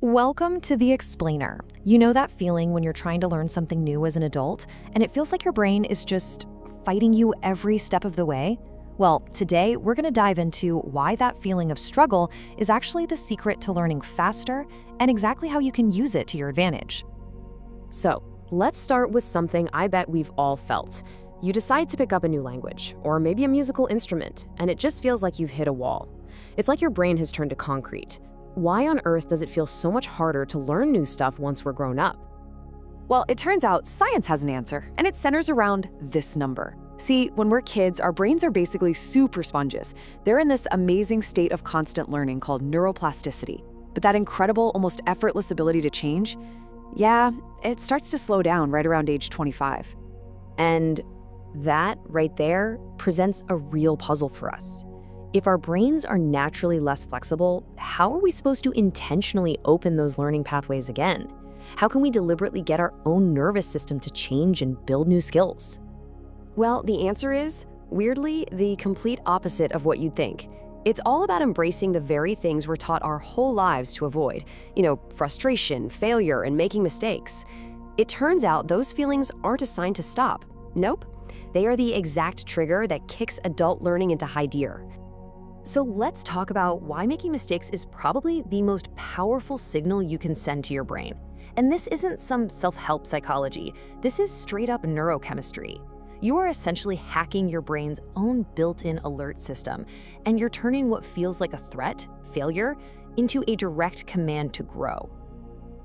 Welcome to The Explainer. You know that feeling when you're trying to learn something new as an adult, and it feels like your brain is just fighting you every step of the way? Well, today we're going to dive into why that feeling of struggle is actually the secret to learning faster and exactly how you can use it to your advantage. So, let's start with something I bet we've all felt. You decide to pick up a new language, or maybe a musical instrument, and it just feels like you've hit a wall. It's like your brain has turned to concrete. Why on earth does it feel so much harder to learn new stuff once we're grown up? Well, it turns out science has an answer, and it centers around this number. See, when we're kids, our brains are basically super sponges. They're in this amazing state of constant learning called neuroplasticity. But that incredible, almost effortless ability to change, yeah, it starts to slow down right around age 25. And that right there presents a real puzzle for us. If our brains are naturally less flexible, how are we supposed to intentionally open those learning pathways again? How can we deliberately get our own nervous system to change and build new skills? Well, the answer is, weirdly, the complete opposite of what you'd think. It's all about embracing the very things we're taught our whole lives to avoid. Frustration, failure, and making mistakes. It turns out those feelings aren't assigned to stop. Nope. They are the exact trigger that kicks adult learning into high gear. So let's talk about why making mistakes is probably the most powerful signal you can send to your brain. And this isn't some self-help psychology. This is straight up neurochemistry. You are essentially hacking your brain's own built-in alert system, and you're turning what feels like a threat, failure, into a direct command to grow.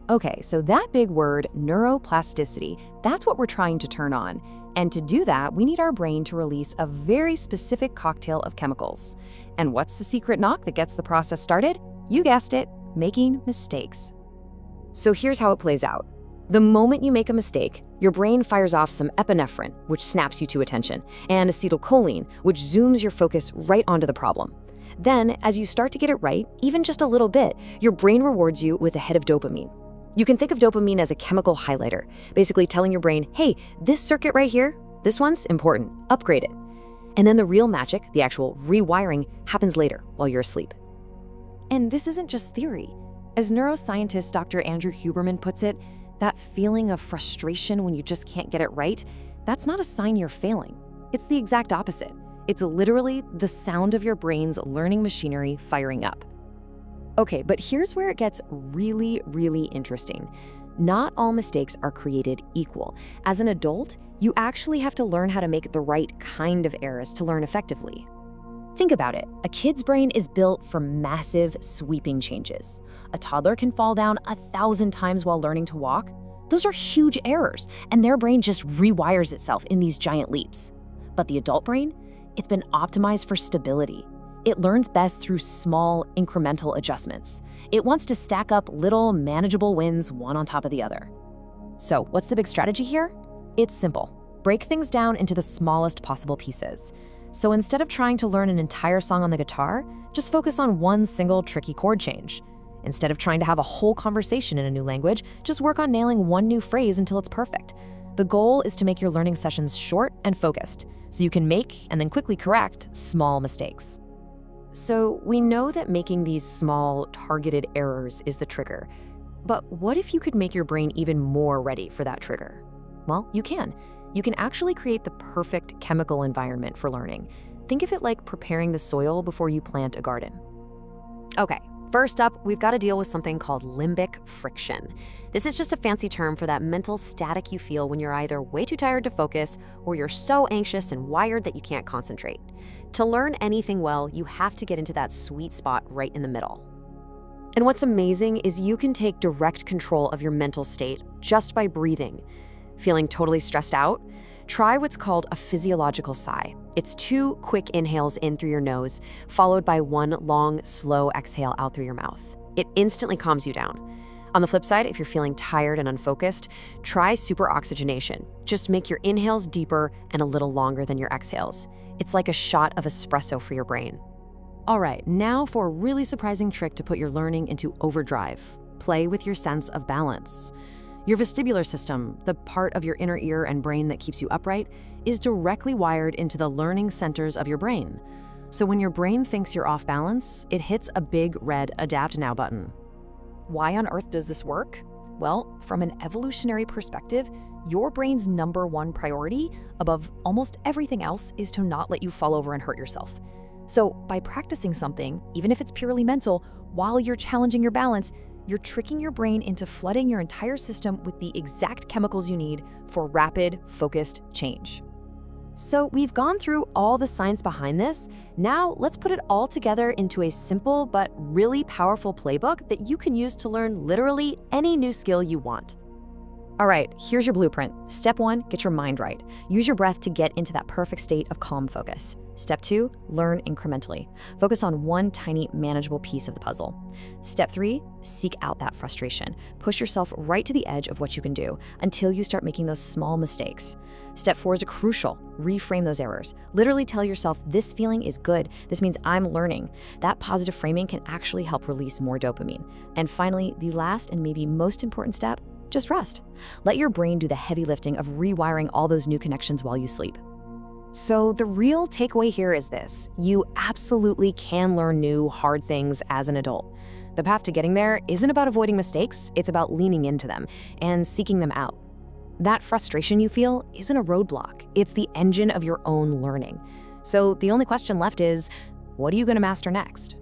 Okay, so that big word, neuroplasticity, that's what we're trying to turn on. And to do that, we need our brain to release a very specific cocktail of chemicals. And what's the secret knock that gets the process started? You guessed it, making mistakes. So here's how it plays out. The moment you make a mistake, your brain fires off some epinephrine, which snaps you to attention, and acetylcholine, which zooms your focus right onto the problem. Then, as you start to get it right, even just a little bit, your brain rewards you with a hit of dopamine. You can think of dopamine as a chemical highlighter, basically telling your brain, hey, this circuit right here, this one's important, upgrade it. And then the real magic, the actual rewiring, happens later while you're asleep. And this isn't just theory. As neuroscientist Dr. Andrew Huberman puts it, that feeling of frustration when you just can't get it right, that's not a sign you're failing. It's the exact opposite. It's literally the sound of your brain's learning machinery firing up. Okay, but here's where it gets really, really interesting. Not all mistakes are created equal. As an adult, you actually have to learn how to make the right kind of errors to learn effectively. Think about it. A kid's brain is built for massive, sweeping changes. A toddler can fall down 1,000 times while learning to walk. Those are huge errors, and their brain just rewires itself in these giant leaps. But the adult brain, it's been optimized for stability. It learns best through small, incremental adjustments. It wants to stack up little, manageable wins one on top of the other. So, what's the big strategy here? It's simple. Break things down into the smallest possible pieces. So instead of trying to learn an entire song on the guitar, just focus on one single tricky chord change. Instead of trying to have a whole conversation in a new language, just work on nailing one new phrase until it's perfect. The goal is to make your learning sessions short and focused, so you can make and then quickly correct small mistakes. So we know that making these small, targeted errors is the trigger. But what if you could make your brain even more ready for that trigger? Well, you can. You can actually create the perfect chemical environment for learning. Think of it like preparing the soil before you plant a garden. Okay, first up, we've got to deal with something called limbic friction. This is just a fancy term for that mental static you feel when you're either way too tired to focus or you're so anxious and wired that you can't concentrate. To learn anything well, you have to get into that sweet spot right in the middle. And what's amazing is you can take direct control of your mental state just by breathing. Feeling totally stressed out? Try what's called a physiological sigh. It's 2 quick inhales in through your nose, followed by 1 long, slow exhale out through your mouth. It instantly calms you down. On the flip side, if you're feeling tired and unfocused, try superoxygenation. Just make your inhales deeper and a little longer than your exhales. It's like a shot of espresso for your brain. All right, now for a really surprising trick to put your learning into overdrive. Play with your sense of balance. Your vestibular system, the part of your inner ear and brain that keeps you upright, is directly wired into the learning centers of your brain. So when your brain thinks you're off balance, it hits a big red Adapt Now button. Why on earth does this work? Well, from an evolutionary perspective, your brain's #1 priority above almost everything else is to not let you fall over and hurt yourself. So by practicing something, even if it's purely mental, while you're challenging your balance, you're tricking your brain into flooding your entire system with the exact chemicals you need for rapid, focused change. So we've gone through all the science behind this. Now let's put it all together into a simple but really powerful playbook that you can use to learn literally any new skill you want. All right, here's your blueprint. Step 1, get your mind right. Use your breath to get into that perfect state of calm focus. Step 2, learn incrementally. Focus on one tiny, manageable piece of the puzzle. Step 3, seek out that frustration. Push yourself right to the edge of what you can do until you start making those small mistakes. Step 4 is crucial. Reframe those errors. Literally tell yourself, this feeling is good. This means I'm learning. That positive framing can actually help release more dopamine. And finally, the last and maybe most important step, just rest. Let your brain do the heavy lifting of rewiring all those new connections while you sleep. So the real takeaway here is this: you absolutely can learn new, hard things as an adult. The path to getting there isn't about avoiding mistakes, it's about leaning into them and seeking them out. That frustration you feel isn't a roadblock, it's the engine of your own learning. So the only question left is, what are you going to master next?